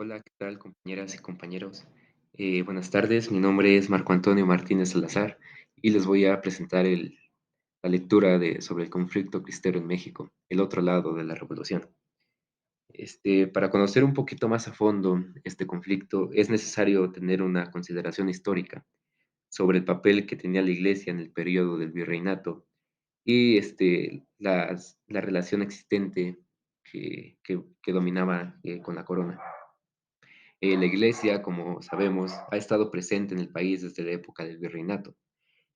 Hola, ¿qué tal, compañeras y compañeros? Buenas tardes, mi nombre es Marco Antonio Martínez Salazar y les voy a presentar la lectura sobre el conflicto cristero en México, el otro lado de la revolución. Para conocer un poquito más a fondo este conflicto, es necesario tener una consideración histórica sobre el papel que tenía la Iglesia en el periodo del virreinato y la relación existente que dominaba con la corona. La Iglesia, como sabemos, ha estado presente en el país desde la época del virreinato.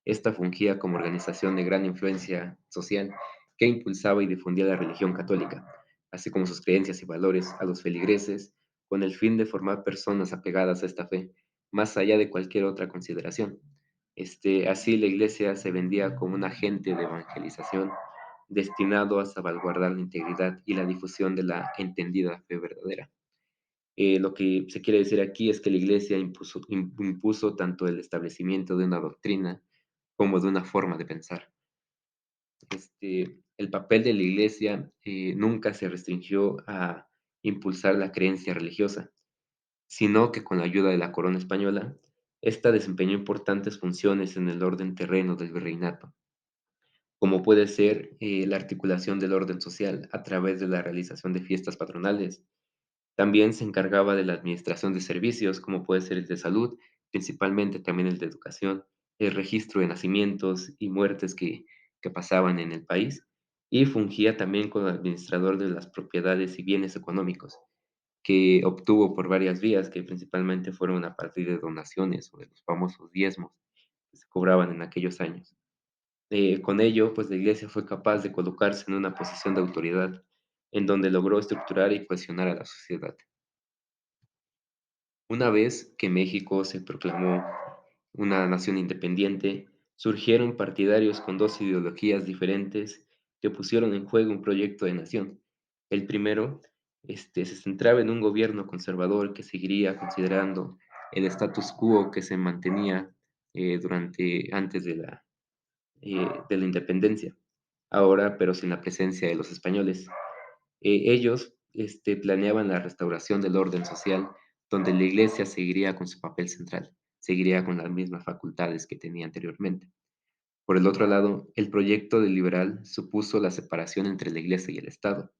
Esta fungía como organización de gran influencia social que impulsaba y difundía la religión católica, así como sus creencias y valores a los feligreses, con el fin de formar personas apegadas a esta fe, más allá de cualquier otra consideración. Así la Iglesia se vendía como un agente de evangelización destinado a salvaguardar la integridad y la difusión de la entendida fe verdadera. Lo que se quiere decir aquí es que la Iglesia impuso tanto el establecimiento de una doctrina como de una forma de pensar. El papel de la Iglesia nunca se restringió a impulsar la creencia religiosa, sino que con la ayuda de la corona española, esta desempeñó importantes funciones en el orden terreno del virreinato, como puede ser la articulación del orden social a través de la realización de fiestas patronales. También se encargaba de la administración de servicios, como puede ser el de salud, principalmente también el de educación, el registro de nacimientos y muertes que pasaban en el país, y fungía también como administrador de las propiedades y bienes económicos, que obtuvo por varias vías, que principalmente fueron a partir de donaciones o de los famosos diezmos que se cobraban en aquellos años. Con ello, pues la Iglesia fue capaz de colocarse en una posición de autoridad, en donde logró estructurar y cohesionar a la sociedad. Una vez que México se proclamó una nación independiente, surgieron partidarios con dos ideologías diferentes que pusieron en juego un proyecto de nación. El primero, se centraba en un gobierno conservador que seguiría considerando el status quo que se mantenía antes de la independencia, ahora pero sin la presencia de los españoles. Ellos planeaban la restauración del orden social, donde la Iglesia seguiría con su papel central, seguiría con las mismas facultades que tenía anteriormente. Por el otro lado, el proyecto del liberal supuso la separación entre la Iglesia y el Estado,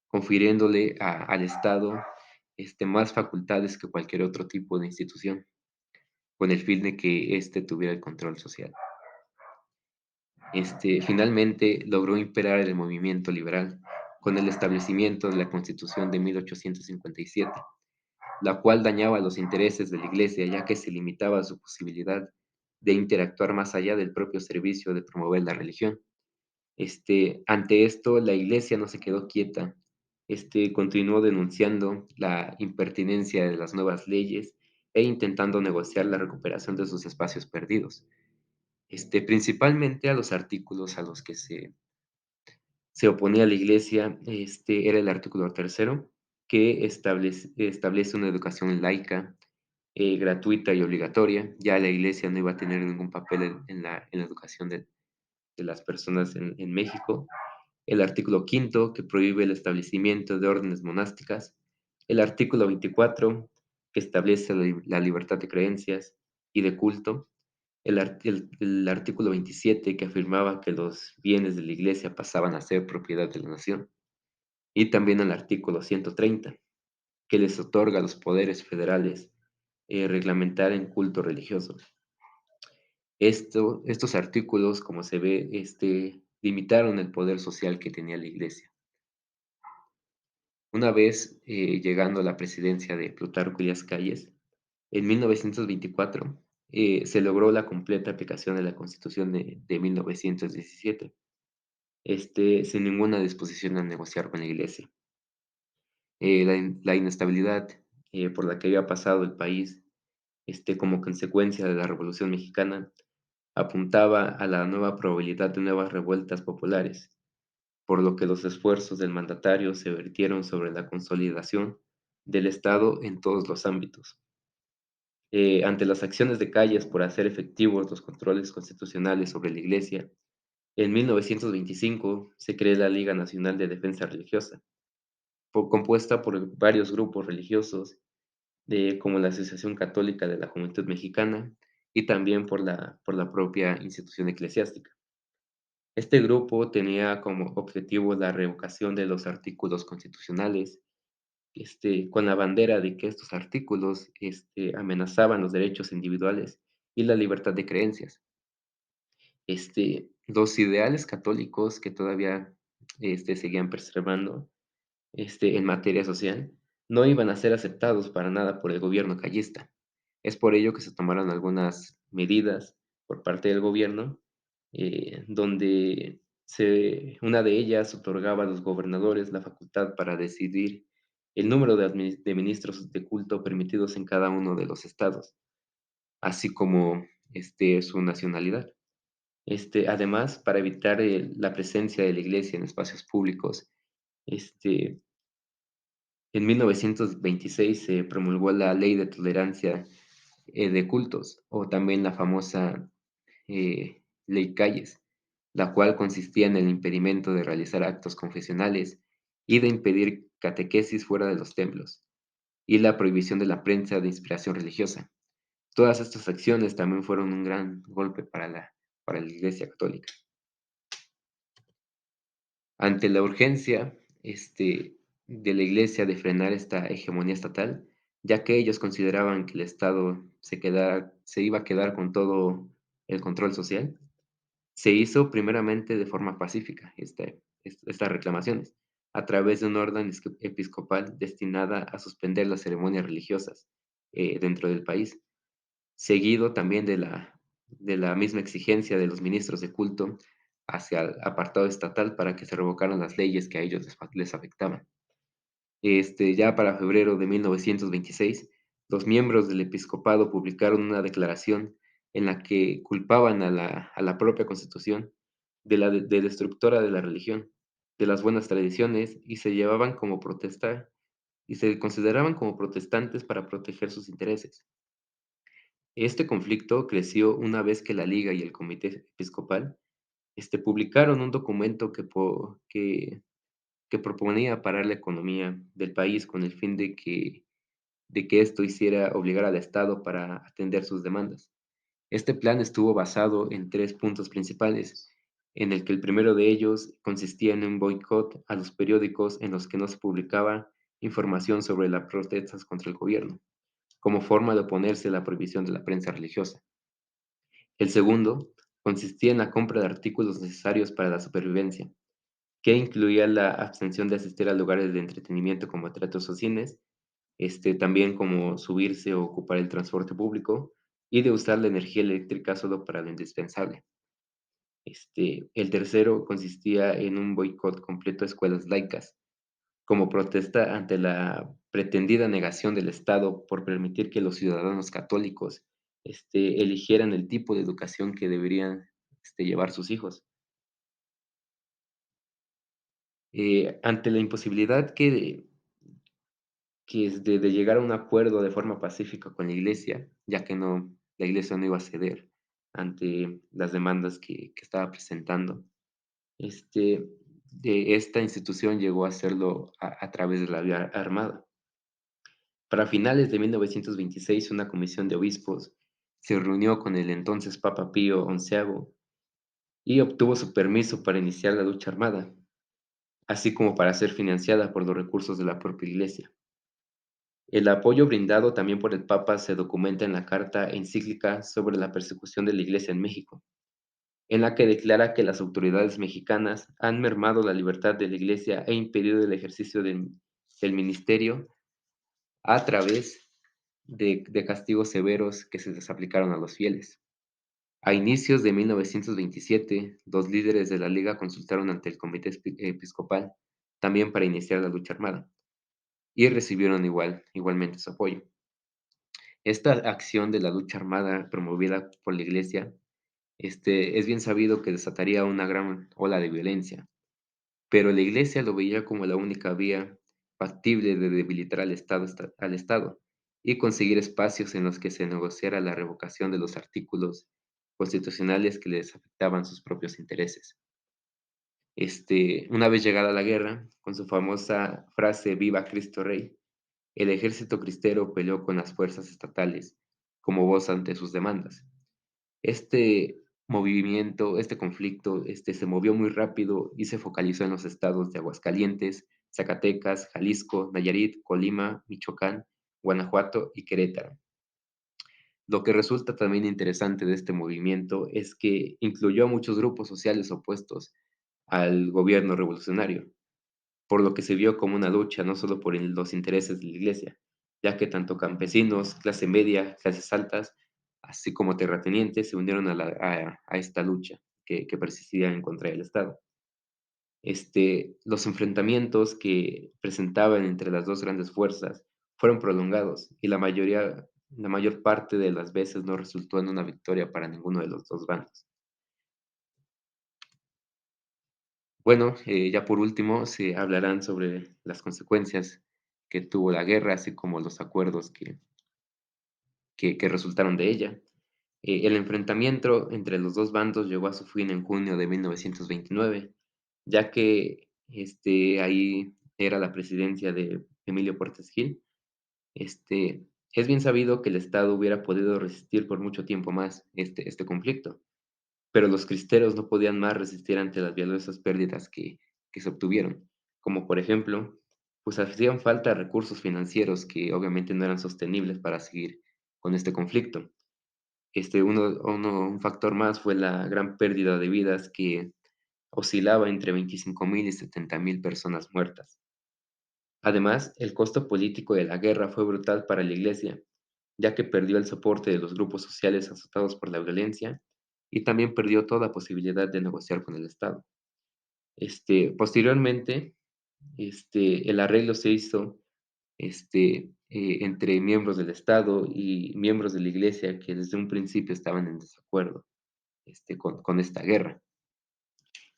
confiriéndole al Estado más facultades que cualquier otro tipo de institución, con el fin de que éste tuviera el control social. Finalmente logró imperar el movimiento liberal con el establecimiento de la Constitución de 1857, la cual dañaba los intereses de la Iglesia ya que se limitaba su posibilidad de interactuar más allá del propio servicio de promover la religión. Ante esto, la Iglesia no se quedó quieta, continuó denunciando la impertinencia de las nuevas leyes e intentando negociar la recuperación de sus espacios perdidos. Principalmente a los artículos a los que se oponía la Iglesia, era el artículo tercero, que establece una educación laica, gratuita y obligatoria. Ya la Iglesia no iba a tener ningún papel en la educación de las personas en México. El artículo quinto, que prohíbe el establecimiento de órdenes monásticas. El artículo 24, que establece la libertad de creencias y de culto. El artículo 27, que afirmaba que los bienes de la Iglesia pasaban a ser propiedad de la nación. Y también el artículo 130, que les otorga a los poderes federales reglamentar en culto religioso. Estos artículos, como se ve, limitaron el poder social que tenía la Iglesia. Una vez llegando a la presidencia de Plutarco Elías Calles, en 1924 se logró la completa aplicación de la Constitución de 1917, sin ninguna disposición a negociar con la Iglesia. La inestabilidad por la que había pasado el país, como consecuencia de la Revolución Mexicana, apuntaba a la nueva probabilidad de nuevas revueltas populares, por lo que los esfuerzos del mandatario se vertieron sobre la consolidación del Estado en todos los ámbitos. Ante las acciones de Calles por hacer efectivos los controles constitucionales sobre la Iglesia, en 1925 se crea la Liga Nacional de Defensa Religiosa, compuesta por varios grupos religiosos como la Asociación Católica de la Juventud Mexicana y también por la propia institución eclesiástica. Este grupo tenía como objetivo la revocación de los artículos constitucionales, con la bandera de que estos artículos, amenazaban los derechos individuales y la libertad de creencias. Los ideales católicos que todavía, seguían preservando, en materia social, no iban a ser aceptados para nada por el gobierno cayista. Es por ello que se tomaron algunas medidas por parte del gobierno, donde una de ellas otorgaba a los gobernadores la facultad para decidir el número de ministros de culto permitidos en cada uno de los estados, así como su nacionalidad. Además, para evitar la presencia de la iglesia en espacios públicos, este, en 1926 se promulgó la Ley de Tolerancia de Cultos, o también la famosa Ley Calles, la cual consistía en el impedimento de realizar actos confesionales y de impedir catequesis fuera de los templos, y la prohibición de la prensa de inspiración religiosa. Todas estas acciones también fueron un gran golpe para la Iglesia Católica. Ante la urgencia, de la Iglesia de frenar esta hegemonía estatal, ya que ellos consideraban que el Estado se iba a quedar con todo el control social, se hizo primeramente de forma pacífica estas reclamaciones, a través de una orden episcopal destinada a suspender las ceremonias religiosas dentro del país, seguido también de la misma exigencia de los ministros de culto hacia el apartado estatal para que se revocaran las leyes que a ellos les afectaban. Ya para febrero de 1926, los miembros del episcopado publicaron una declaración en la que culpaban a la propia Constitución de destructora de la religión, de las buenas tradiciones, y se llevaban como protesta y se consideraban como protestantes para proteger sus intereses. Este conflicto creció una vez que la Liga y el Comité Episcopal, publicaron un documento que proponía parar la economía del país con el fin de que esto hiciera obligar al Estado para atender sus demandas. Este plan estuvo basado en 3 puntos principales, en el que el primero de ellos consistía en un boicot a los periódicos en los que no se publicaba información sobre las protestas contra el gobierno, como forma de oponerse a la prohibición de la prensa religiosa. El segundo consistía en la compra de artículos necesarios para la supervivencia, que incluía la abstención de asistir a lugares de entretenimiento como teatros o cines, también como subirse o ocupar el transporte público y de usar la energía eléctrica solo para lo indispensable. El tercero consistía en un boicot completo a escuelas laicas, como protesta ante la pretendida negación del Estado por permitir que los ciudadanos católicos, eligieran el tipo de educación que deberían, llevar sus hijos. Ante la imposibilidad que es de llegar a un acuerdo de forma pacífica con la Iglesia, ya que la Iglesia no iba a ceder ante las demandas que estaba presentando. De esta institución llegó a hacerlo a través de la vía armada. Para finales de 1926, una comisión de obispos se reunió con el entonces Papa Pío XI y obtuvo su permiso para iniciar la lucha armada, así como para ser financiada por los recursos de la propia Iglesia. El apoyo brindado también por el Papa se documenta en la carta encíclica sobre la persecución de la Iglesia en México, en la que declara que las autoridades mexicanas han mermado la libertad de la Iglesia e impedido el ejercicio del ministerio a través de castigos severos que se les aplicaron a los fieles. A inicios de 1927, los líderes de la Liga consultaron ante el Comité Episcopal, también para iniciar la lucha armada, y recibieron igualmente su apoyo. Esta acción de la lucha armada promovida por la Iglesia, es bien sabido que desataría una gran ola de violencia, pero la Iglesia lo veía como la única vía factible de debilitar al Estado y conseguir espacios en los que se negociara la revocación de los artículos constitucionales que les afectaban sus propios intereses. Una vez llegada la guerra, con su famosa frase "Viva Cristo Rey", el ejército cristero peleó con las fuerzas estatales como voz ante sus demandas. Este este conflicto, se movió muy rápido y se focalizó en los estados de Aguascalientes, Zacatecas, Jalisco, Nayarit, Colima, Michoacán, Guanajuato y Querétaro. Lo que resulta también interesante de este movimiento es que incluyó a muchos grupos sociales opuestos al gobierno revolucionario, por lo que se vio como una lucha no solo por los intereses de la iglesia, ya que tanto campesinos, clase media, clases altas, así como terratenientes se unieron a esta lucha que persistía en contra del Estado. Los enfrentamientos que presentaban entre las dos grandes fuerzas fueron prolongados y la mayor parte de las veces no resultó en una victoria para ninguno de los dos bandos. Bueno, ya por último se hablarán sobre las consecuencias que tuvo la guerra, así como los acuerdos que resultaron de ella. El enfrentamiento entre los dos bandos llegó a su fin en junio de 1929, ya que ahí era la presidencia de Emilio Portes Gil. Es bien sabido que el Estado hubiera podido resistir por mucho tiempo más este conflicto, pero los cristeros no podían más resistir ante las valiosas pérdidas que se obtuvieron, como por ejemplo, pues hacían falta recursos financieros que obviamente no eran sostenibles para seguir con este conflicto. Un factor más fue la gran pérdida de vidas que oscilaba entre 25,000 y 70,000 personas muertas. Además, el costo político de la guerra fue brutal para la Iglesia, ya que perdió el soporte de los grupos sociales azotados por la violencia y también perdió toda posibilidad de negociar con el Estado. Posteriormente, el arreglo se hizo entre miembros del Estado y miembros de la Iglesia que desde un principio estaban en desacuerdo con esta guerra.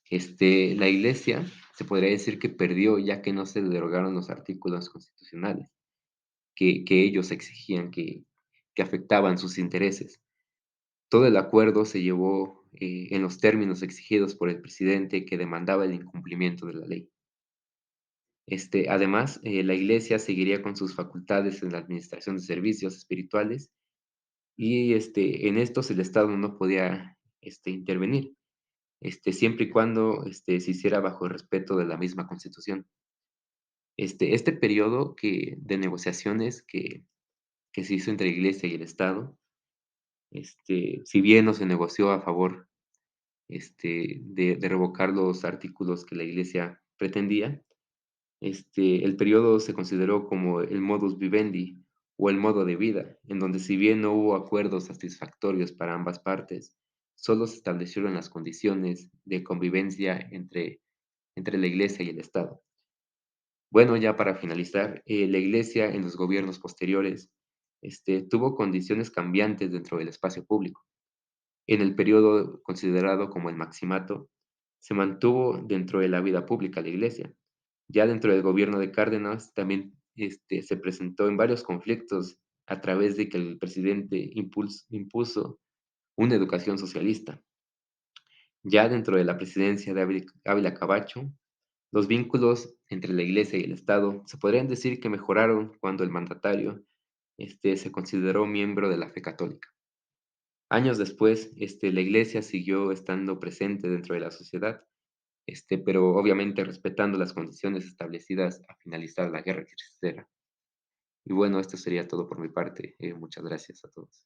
La Iglesia se podría decir que perdió ya que no se derogaron los artículos constitucionales que ellos exigían que afectaban sus intereses. Todo el acuerdo se llevó en los términos exigidos por el presidente que demandaba el incumplimiento de la ley. Además, la Iglesia seguiría con sus facultades en la administración de servicios espirituales y en estos el Estado no podía intervenir, siempre y cuando se hiciera bajo el respeto de la misma Constitución. Este periodo de negociaciones que se hizo entre la Iglesia y el Estado, si bien no se negoció a favor de revocar los artículos que la Iglesia pretendía, el periodo se consideró como el modus vivendi o el modo de vida, en donde si bien no hubo acuerdos satisfactorios para ambas partes, solo se establecieron las condiciones de convivencia entre la Iglesia y el Estado. Bueno, ya para finalizar, la Iglesia en los gobiernos posteriores tuvo condiciones cambiantes dentro del espacio público. En el periodo considerado como el Maximato, se mantuvo dentro de la vida pública la Iglesia. Ya dentro del gobierno de Cárdenas también se presentó en varios conflictos a través de que el presidente impuso una educación socialista. Ya dentro de la presidencia de Ávila Camacho, los vínculos entre la Iglesia y el Estado se podrían decir que mejoraron cuando el mandatario se consideró miembro de la fe católica. Años después, la Iglesia siguió estando presente dentro de la sociedad, pero obviamente respetando las condiciones establecidas a finalizar la guerra cristera. Y bueno, esto sería todo por mi parte. Muchas gracias a todos.